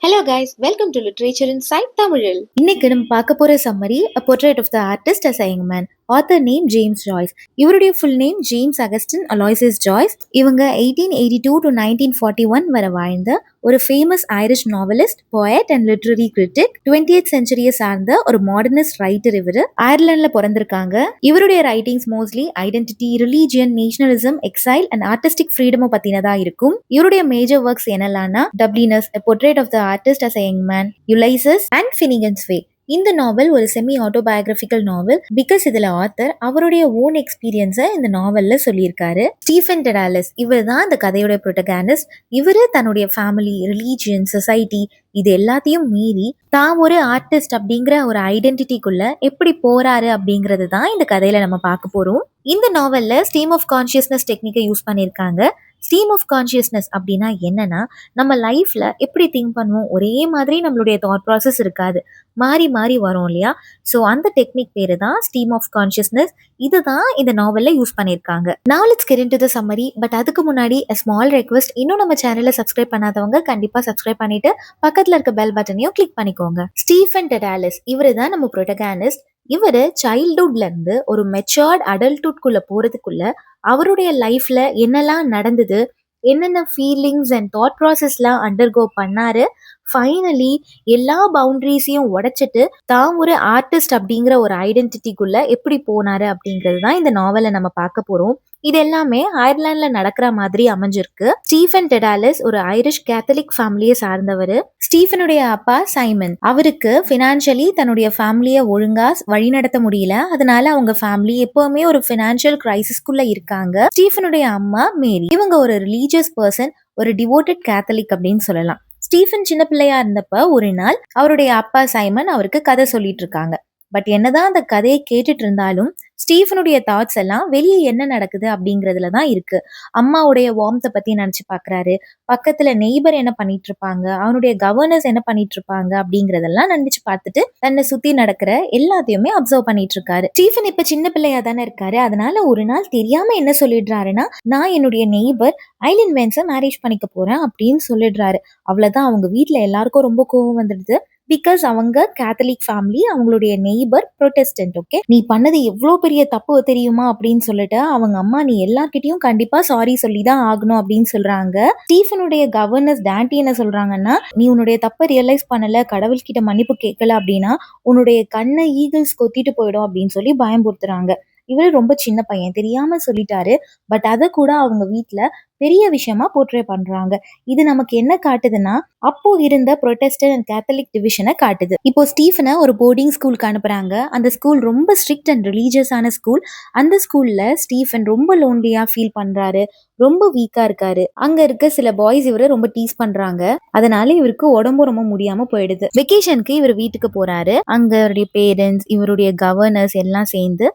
Hello guys, welcome to Literature Insight Tamil. இன்னைக்கு நம்ம பார்க்க போற summary A Portrait of the Artist as a Young Man. Author name James Joyce. இவருடைய full name James Augustine Aloysius Joyce. இவங்க 1882 to 1941 வரை வாழ்ந்த ஒரு famous Irish novelist, poet and literary critic. 20th சென்ச்சுரியை சார்ந்த ஒரு மாடர்னிஸ்ட் ரைட்டர். இவரு அயர்லாந்துல பிறந்திருக்காங்க. இவருடைய writings mostly identity, religion, nationalism, exile and artistic freedom பத்தினதா இருக்கும். இவருடைய மேஜர் ஒர்க்ஸ் என்னெல்லாம்னா Dubliners, A Portrait of the Artist as a Young Man, Ulysses and Finnegans Wake. இந்த நாவல் ஒரு செமி ஆட்டோபயோகிராபிக்கல் நாவல். பிகாஸ் இதுல ஆத்தர் அவருடைய own எக்ஸ்பீரியன்ஸை இந்த நாவல்ல சொல்லியிருக்காரு. ஸ்டீஃபன் டெடாலஸ் இவர் தான் இந்த கதையோட ப்ரோட்டகானிஸ்ட். இவரு தன்னுடைய ஃபேமிலி, ரிலீஜியன், சொசைட்டி இது எல்லாத்தையும் மீறி தான் ஒரு ஆர்டிஸ்ட் அப்படிங்கிற ஒரு ஐடென்டிட்டிக்குள்ள எப்படி போறாரு அப்படிங்கிறது தான் இந்த கதையில நம்ம பார்க்க போறோம். இந்த நாவல்ல ஸ்ட்ரீம் ஆஃப் கான்சியஸ்னஸ் டெக்னிக்கை யூஸ் பண்ணியிருக்காங்க. ஸ்ட்ரீம் ஆஃப் கான்சியஸ்னஸ் அப்படின்னா என்னன்னா, நம்ம லைஃப்ல எப்படி திங்க் பண்ணுவோம், ஒரே மாதிரி நம்மளுடைய தாட் ப்ராசஸ் இருக்காது, மாறி மாறி வரும் இல்லையா? ஸோ அந்த டெக்னிக் பேரு தான் ஸ்ட்ரீம் ஆஃப் கான்சியஸ்னஸ். இதுதான் இந்த நாவல்ல யூஸ் பண்ணியிருக்காங்க. Now let's get into the summary. But அதுக்கு முன்னாடி a small request. இன்னும் நம்ம சேனலை சப்ஸ்கிரைப் பண்ணாதவங்க கண்டிப்பா சப்ஸ்கிரைப் பண்ணிட்டு பக்கத்துல இருக்க பெல் பட்டனையும் கிளிக் பண்ணிக்கோங்க. ஸ்டீஃபன் டெடாலஸ் இவரு தான் நம்ம ப்ரோட்டகானிஸ்ட். இவரு சைல்ட்ஹுட்ல இருந்து ஒரு மெச்சூர்ட் அடல்ட்ஹுட்குள்ள போறதுக்குள்ள அவருடைய லைஃப்ல என்னெல்லாம் நடந்தது, என்னென்ன ஃபீலிங்ஸ் அண்ட் தாட் ப்ராசஸ்லாம் அண்டர்கோ பண்ணாரு, ஃபைனலி எல்லா பவுண்டரிஸையும் உடைச்சிட்டு தான் ஒரு ஆர்டிஸ்ட் அப்படிங்கிற ஒரு ஐடென்டிட்டிக்குள்ள எப்படி போனாரு அப்படிங்கிறது தான் இந்த நாவலை நம்ம பார்க்க போறோம். இது எல்லாமே அயர்லாந்துல நடக்கிற மாதிரி அமைஞ்சிருக்கு. ஸ்டீஃபன் டெடாலஸ் ஒரு ஐரிஷ் கேத்தலிக் ஃபேமிலியை சார்ந்தவர். ஸ்டீஃபனுடைய அப்பா சைமன், அவருக்கு ஃபினான்ஷியலி தன்னுடைய ஃபேமிலியை ஒழுங்கா வழிநடத்த முடியல. அதனால அவங்க ஃபேமிலி எப்பவுமே ஒரு ஃபினான்ஷியல் கிரைசிஸ்குள்ள இருக்காங்க. ஸ்டீஃபனுடைய அம்மா மேரி, இவங்க ஒரு ரிலீஜியஸ் பர்சன், ஒரு டிவோட்டட் கேத்தலிக் அப்படின்னு சொல்லலாம். ஸ்டீஃபன் சின்ன பிள்ளையா இருந்தப்ப ஒரு நாள் அவருடைய அப்பா சைமன் அவருக்கு கதை சொல்லிட்டு இருக்காங்க. பட் என்னதான் அந்த கதையை கேட்டுட்டு இருந்தாலும் ஸ்டீஃபனுடைய தாட்ஸ் எல்லாம் வெளியே என்ன நடக்குது அப்படிங்கிறதுல தான் இருக்கு. அம்மாவுடைய வார்ம்த்தை பத்தி நினைச்சு பாக்குறாரு. பக்கத்துல நெய்பர் என்ன பண்ணிட்டு இருப்பாங்க, அவனுடைய கவர்னர்ஸ் என்ன பண்ணிட்டு இருப்பாங்க அப்படிங்கறதெல்லாம் நினைச்சு பார்த்துட்டு தன்னை சுத்தி நடக்கிற எல்லாத்தையுமே அப்சர்வ் பண்ணிட்டு இருக்காரு. ஸ்டீஃபன் இப்ப சின்ன பிள்ளையா தானே இருக்காரு. அதனால ஒரு நாள் தெரியாம என்ன சொல்லிடுறாருன்னா, நான் என்னுடைய நெய்பர் ஐலன் வென்ஸை மேரேஜ் பண்ணிக்க போறேன் அப்படின்னு சொல்லிடுறாரு. அவ்வளவுதான், அவங்க வீட்டுல எல்லாருக்கும் ரொம்ப கோவம் வந்துடுது. பிகாஸ் அவங்க கேத்தலிக் ஃபேமிலி, அவங்களுடைய நெய்பர் ப்ரொட்டெஸ்டன்ட். ஓகே, நீ பண்ணது எவ்வளோ பெரிய தப்பு தெரியுமா அப்படின்னு சொல்லிட்டு அவங்க அம்மா நீ எல்லார்கிட்டையும் கண்டிப்பா சாரி சொல்லி தான் ஆகணும் அப்படின்னு சொல்றாங்க. ஸ்டீஃபனுடைய கவர்னர்ஸ் டான்டி என்ன சொல்றாங்கன்னா, நீ உன்னுடைய தப்பை ரியலைஸ் பண்ணல, கடவுள்கிட்ட மன்னிப்பு கேட்கல அப்படின்னா உன்னுடைய கண்ணை ஈகிள்ஸ் கொத்திட்டு போயிடும் அப்படின்னு சொல்லி பயம்புறுத்துறாங்க. இவரு ரொம்ப சின்ன பையன், தெரியாம சொல்லிட்டாரு. பட் அதை கூட அவங்க வீட்டுல பெரிய விஷயமா போர்ட்ரே பண்றாங்க. இது நமக்கு என்ன காட்டுதுன்னா, அப்போ இருந்த ப்ரொட்டெஸ்டன்ட் அண்ட் கேத்தலிக் டிவிஷனை காட்டுது. இப்போ ஸ்டீஃபனை ஒரு போர்டிங் ஸ்கூலுக்கு அனுப்புறாங்க. அந்த ஸ்கூல் ரொம்ப ஸ்ட்ரிக்ட் அண்ட் ரிலீஜியஸான ஸ்கூல். அந்த ஸ்கூல்ல ஸ்டீஃபன் ரொம்ப லோன்லியா ஃபீல் பண்றாரு, ரொம்ப வீக்கா இருக்காரு. அங்க இருக்க சில பாய்ஸ் இவரை ரொம்ப டீஸ் பண்றாங்க. அதனால இவருக்கு உடம்பு ரொம்ப முடியாம போயிடுது. வெக்கேஷனுக்கு இவர் வீட்டுக்கு போறாரு. அங்க அவருடைய பேரண்ட்ஸ், இவருடைய கவர்னர்ஸ் எல்லாம் சேர்ந்து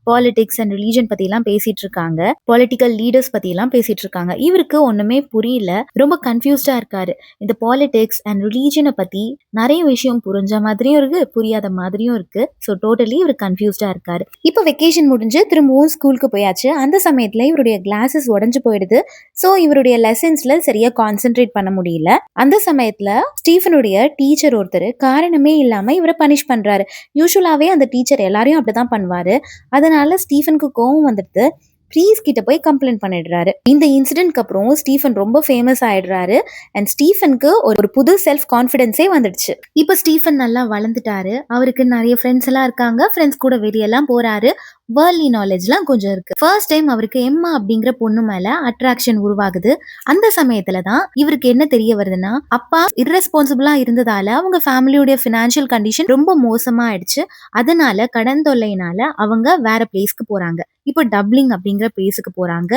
பாலிடிக்ஸ் அண்ட் ரிலீஜன் பத்தி எல்லாம் பேசிட்டு இருக்காங்க. பொலிட்டிக்கல் லீடர்ஸ் பத்தி எல்லாம் பேசிட்டு இருக்காங்க. இவருக்கு ஒண்ணுமே புரியல, ரொம்ப கன்ஃபியூஸ்டா இருக்காரு. இந்த பாலிடிக்ஸ் அண்ட் ரிலீஜனை பத்தி நிறைய விஷயம் புரிஞ்ச மாதிரியும் இருக்கு, புரியாத மாதிரியும் இருக்கு. ஸோ டோட்டலி இவர் கன்ஃபியூஸ்டா இருக்காரு. இப்போ வெக்கேஷன் முடிஞ்சு திரும்பவும் ஸ்கூலுக்கு போயாச்சு. அந்த சமயத்துல இவருடைய கிளாஸஸ் உடஞ்சு போயிடுது. ஸோ இவருடைய லெசன்ஸ்ல சரியா கான்சென்ட்ரேட் பண்ண முடியல. அந்த சமயத்துல ஸ்டீஃபனுடைய டீச்சர் ஒருத்தர் காரணமே இல்லாம இவரை பனிஷ் பண்றாரு. யூஸ்வலாவே அந்த டீச்சர் எல்லாரையும் அப்படிதான் பண்ணுவாரு. அதனால ஸ்டீஃபனுக்கு கோவம் வந்துடுது. ப்ரீஸ் கிட்ட போய் கம்ப்ளைண்ட் பண்ணிடுறாரு. இந்த இன்சிடென்ட்க்கு அப்புறம் ஸ்டீஃபன் ரொம்ப ஃபேமஸ் ஆயிடுறாரு. அண்ட் ஸ்டீஃபனுக்கு ஒரு புது செல்ஃப் கான்ஃபிடென்ஸே வந்துடுச்சு. இப்போ ஸ்டீஃபன் நல்லா வளர்ந்துட்டாரு. அவருக்கு நிறைய ஃப்ரெண்ட்ஸ் எல்லாம் இருக்காங்க. ஃப்ரெண்ட்ஸ் கூட வெளியெல்லாம் போறாரு. வேர்ல்ட்லி நாலேஜ்லாம் கொஞ்சம் இருக்கு. ஃபர்ஸ்ட் டைம் அவருக்கு எம்மா அப்படிங்கிற பொண்ணு மேல அட்ராக்ஷன் உருவாகுது. அந்த சமயத்துல தான் இவருக்கு என்ன தெரிய வருதுன்னா, அப்பா இர்ரெஸ்பான்சிபிளா இருந்ததால அவங்க ஃபேமிலியோட ஃபினான்ஷியல் கண்டிஷன் ரொம்ப மோசமா ஆயிடுச்சு. அதனால கடன் தொல்லையினால அவங்க வேற பிளேஸ்க்கு போறாங்க. இப்போ டப்ளிங் அப்படிங்கிற பிளேஸுக்கு போறாங்க.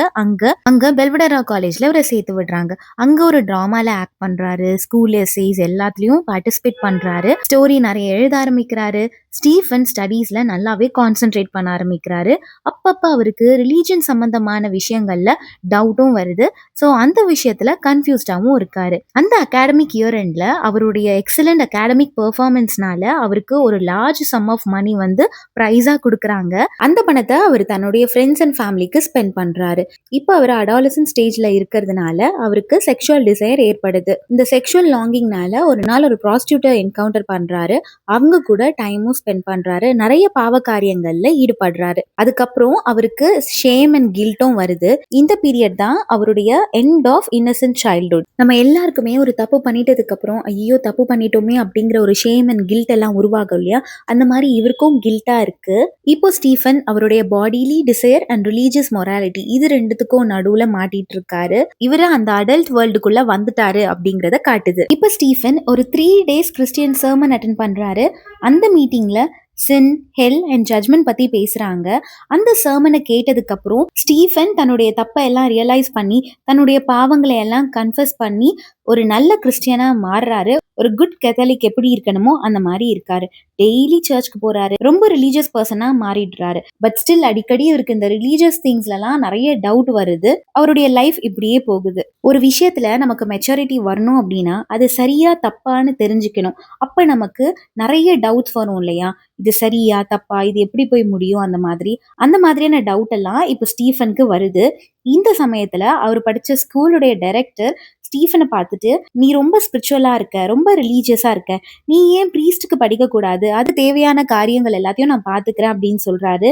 அங்க பெல்வெடரா காலேஜ்ல இவரை சேர்த்து விடுறாங்க. அங்க ஒரு டிராமால ஆக்ட் பண்றாரு. ஸ்கூல் எஸ்ஏஸ் எல்லாத்துலயும் பார்ட்டிசிபேட் பண்றாரு. ஸ்டோரி நிறைய எழுத ஆரம்பிக்கிறாரு. ஸ்டீஃபன் ஸ்டடீஸ்ல நல்லாவே கான்சென்ட்ரேட் பண்ண ஆரம்பிக்கிறாரு. அப்பப்ப அவருக்கு ரிலீஜன் சம்பந்தமான விஷயங்கள்ல டவுட்டும் வருது. ஸோ அந்த விஷயத்துல கன்ஃபியூஸ்டாவும் இருக்காரு. அந்த அகாடமிக் இயர் எண்ட்ல அவருடைய எக்ஸலண்ட் அகாடமிக் பெர்ஃபார்மன்ஸ்னால அவருக்கு ஒரு லார்ஜ் சம் ஆஃப் மணி வந்து ப்ரைஸா கொடுக்குறாங்க. அந்த பணத்தை அவர் தன்னுடைய ஃப்ரெண்ட்ஸ் அண்ட் ஃபேமிலிக்கு ஸ்பெண்ட் பண்றாரு. இப்போ அவர் அடாலசன்ட் ஸ்டேஜ்ல இருக்கிறதுனால அவருக்கு செக்ஷுவல் டிசைர் ஏற்படுது. இந்த செக்ஷுவல் லாங்கிங்னால ஒரு நாள் ஒரு ப்ராஸ்டியூட்டை என்கவுண்டர் பண்றாரு. அவங்க கூட டைமும் ஸ்பெண்ட் பண்றாரு. நிறைய பாவ காரியங்கள்ல ஈடுபடுறாரு. அதுக்கப்புறம் அவருக்கு ஷேம் அண்ட் கில்ட்டும் வருது. இந்த பீரியட் தான் அவருடைய எண்ட் ஆஃப் இன்னசென்ட் சைல்ட்ஹுட். நம்ம எல்லாருக்குமே ஒரு தப்பு பண்ணிட்டதுக்கு அப்புறம் ஐயோ தப்பு பண்ணிட்டோமே அப்படிங்கிற ஒரு ஷேம் அண்ட் கில்ட் எல்லாம் உருவாகும் இல்லையா, அந்த மாதிரி இவருக்கும் கில்ட்டா இருக்கு. இப்போ ஸ்டீஃபன் அவருடைய bodily desire and religious morality இது ரெண்டுத்துக்கும் நடுவுல மாட்டிட்டு இருக்காரு. இவரு அந்த அடல்ட் வேர்ல்டுக்குள்ள வந்துட்டாரு அப்படிங்கறத காட்டுது. இப்போ ஸ்டீஃபன் ஒரு 3 days கிறிஸ்டியன் சர்மன் அட்டென்ட் பண்றாரு. அந்த மீட்டிங்ல சின், ஹெல் அண்ட் ஜட்மெண்ட் பத்தி பேசுறாங்க. அந்த சர்மனை கேட்டதுக்கு அப்புறம் ஸ்டீஃபன் தன்னுடைய தப்பை எல்லாம் ரியலைஸ் பண்ணி தன்னுடைய பாவங்களை எல்லாம் கன்ஃபஸ் பண்ணி ஒரு நல்ல கிறிஸ்டியனா மாறுறாரு. ஒரு குட் கேத்தலிக் எப்படி இருக்கணுமோ அந்த மாதிரி இருக்காரு. டெய்லி சர்ச்சுக்கு போறாரு. ரொம்ப ரிலீஜியஸ் பர்சனா மாறிடுறாரு. பட் ஸ்டில் அடிக்கடி இவருக்கு இந்த ரிலீஜியஸ் திங்ஸ்லாம் நிறைய டவுட் வருது. அவருடைய லைஃப் இப்படியே போகுது. ஒரு விஷயத்துல நமக்கு மெச்சூரிட்டி வரணும் அப்படின்னா அது சரியா தப்பான்னு தெரிஞ்சுக்கணும். அப்ப நமக்கு நிறைய டவுட்ஸ் வரும் இல்லையா, இது சரியா தப்பா, இது எப்படி போய் முடியும், அந்த மாதிரியான டவுட் எல்லாம் இப்போ ஸ்டீஃபனுக்கு வருது. இந்த சமயத்துல அவர் படிச்ச ஸ்கூலுடைய டைரக்டர் ஸ்டீஃபனை பார்த்துட்டு நீ ரொம்ப ஸ்பிரிச்சுவலா இருக்க, ரொம்ப ரிலீஜியஸா இருக்க, நீ ஏன் ப்ரீஸ்டுக்கு படிக்க கூடாது, அது தேவையான காரியங்கள் எல்லாத்தையும் நான் பாத்துக்கிறேன் அப்படின்னு சொல்றாரு.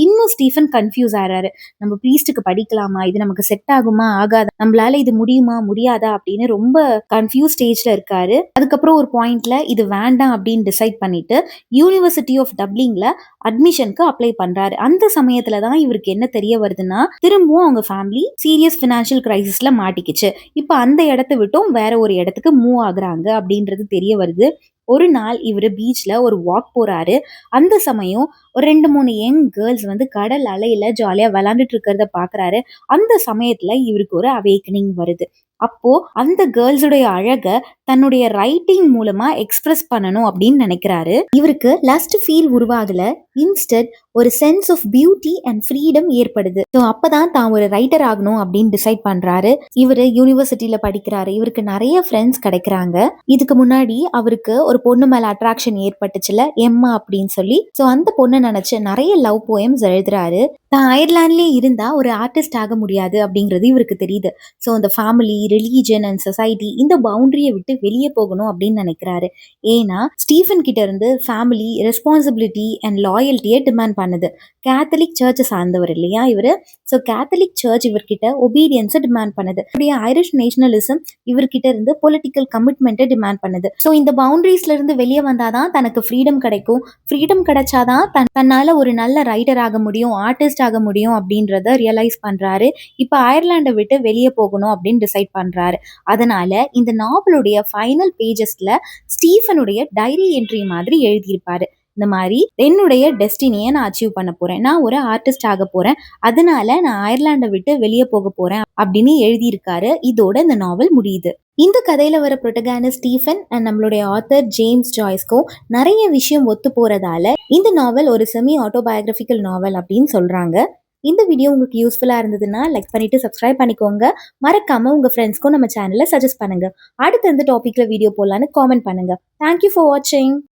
இன்னும் ஸ்டீஃபன் கன்ஃபியூஸ் ஆறாரு. நம்ம ப்ரீஸ்டுக்கு படிக்கலாமா, இது நமக்கு செட் ஆகுமா ஆகாதா, நம்மளால இது முடியுமா முடியாதா அப்படின்னு ரொம்ப கன்ஃபியூஸ் ஸ்டேஜ்ல இருக்காரு. அதுக்கப்புறம் ஒரு பாயிண்ட்ல இது வேண்டாம் அப்படின்னு டிசைட் பண்ணிட்டு யூனிவர்சிட்டி ஆஃப் டப்ளின்ல அட்மிஷனுக்கு அப்ளை பண்றாரு. அந்த சமயத்துல தான் இவருக்கு என்ன தெரிய வருதுன்னா திரும்பவும் அவங்க ஃபேமிலி சீரியஸ் பினான்சியல் கிரைசிஸ்ல மாட்டிக்கிச்சு. இப்ப அந்த இடத்த விட்டும் வேற ஒரு இடத்துக்கு மூவ் ஆகுறாங்க அப்படின்றது தெரிய வருது. ஒரு நாள் இவர் பீச்ல ஒரு வாக் போறாரு. அந்த சமயம் ஒரு 2-3 யங் கேர்ள்ஸ் வந்து கடல் அலையில ஜாலியா விளையாண்டுட்டு இருக்கிறத பாக்குறாரு. அந்த சமயத்துல இவருக்கு ஒரு அவேக்கனிங் வருது. அப்போ அந்த கேர்ள்ஸுடைய அழக தன்னுடைய ரைட்டிங் மூலமா எக்ஸ்பிரஸ் பண்ணணும் அப்படின்னு நினைக்கிறாரு. இவருக்கு லஸ்ட் ஃபீல் உருவாகல, இன்ஸ்டெட் ஒரு sense of beauty and freedom ஏற்படுது. ஸோ அப்பதான் தான் ஒரு ரைட்டர் ஆகணும் அப்படின்னு டிசைட் பண்றாரு. இவரு யூனிவர்சிட்டியில படிக்கிறாரு. இவருக்கு நிறைய ஃப்ரெண்ட்ஸ் கிடைக்கிறாங்க. இதுக்கு முன்னாடி அவருக்கு ஒரு பொண்ணு மேல அட்ராக்ஷன் ஏற்பட்டுச்சுல, எம்மா அப்படின்னு சொல்லி. ஸோ அந்த பொண்ணை நினைச்சு நிறைய லவ் போயம்ஸ் எழுதுறாரு. தான் அயர்லாண்ட்லயே இருந்தா ஒரு ஆர்டிஸ்ட் ஆக முடியாது அப்படிங்கிறது இவருக்கு தெரியுது. ஸோ அந்த ஃபேமிலி, ரிலீஜன் அண்ட் சொசைட்டி இந்த பவுண்டரியை விட்டு வெளியே போகணும் அப்படின்னு நினைக்கிறாரு. ஏன்னா ஸ்டீஃபன் கிட்ட இருந்து ஃபேமிலி ரெஸ்பான்சிபிலிட்டி அண்ட் லாயல்ட்டியை டிமாண்ட் பண்ணுது. கேத்தலிக் சர்ச்சை சார்ந்தவர் இல்லையா இவரு. ஸோ கேத்தலிக் சர்ச் இவர்கிட்ட ஒபீடியன்ஸை டிமாண்ட் பண்ணுது. ஐரிஷ் நேஷனலிசம் இவர்கிட்ட இருந்து பொலிட்டிக்கல் கமிட்மெண்ட்டை டிமாண்ட் பண்ணுது. ஸோ இந்த பவுண்டரிஸ்ல இருந்து வெளியே வந்தாதான் தனக்கு ஃப்ரீடம் கிடைக்கும். ஃப்ரீடம் கிடைச்சாதான் தன்னால ஒரு நல்ல ரைட்டர் ஆக முடியும், ஆர்டிஸ்ட் ஆக முடியும் அப்படின்றத ரியலைஸ் பண்றாரு. இப்ப அயர்லாண்டை விட்டு வெளியே போகணும் அப்படின்னு டிசைட் பண்றாரு. அதனால இந்த நாவலுடைய ஃபைனல் பேஜஸ்ல ஸ்டீஃபனுடைய டைரி என்ட்ரி மாதிரி எழுதியிருப்பாரு. இந்த மாதிரி என்னுடைய டெஸ்டினியை நான் அச்சீவ் பண்ண போறேன், நான் ஒரு ஆர்டிஸ்ட் ஆக போறேன், அதனால நான் அயர்லாண்டை விட்டு வெளியே போக போறேன் அப்படின்னு எழுதியிருக்காரு. இதோட இந்த நாவல் முடியுது. இந்த கதையில வர புரோட்டகானிஸ்ட் ஸ்டீஃபன் அண்ட் நம்மளுடைய ஆத்தர் ஜேம்ஸ் ஜாய்ஸ்க்கும் நிறைய விஷயம் ஒத்து போறதால இந்த நாவல் ஒரு செமி ஆட்டோபயோகிராபிக்கல் நாவல் அப்படின்னு சொல்றாங்க. இந்த வீடியோ உங்களுக்கு யூஸ்ஃபுல்லா இருந்ததுன்னா லைக் பண்ணிட்டு சப்ஸ்கிரைப் பண்ணிக்கோங்க. மறக்காம உங்க ஃப்ரெண்ட்ஸ்க்கும் நம்ம சேனலை சஜஸ்ட் பண்ணுங்க. அடுத்த எந்த டாபிக்ல வீடியோ போடலான்னு காமெண்ட் பண்ணுங்க. தேங்க்யூ ஃபார் வாட்சிங்.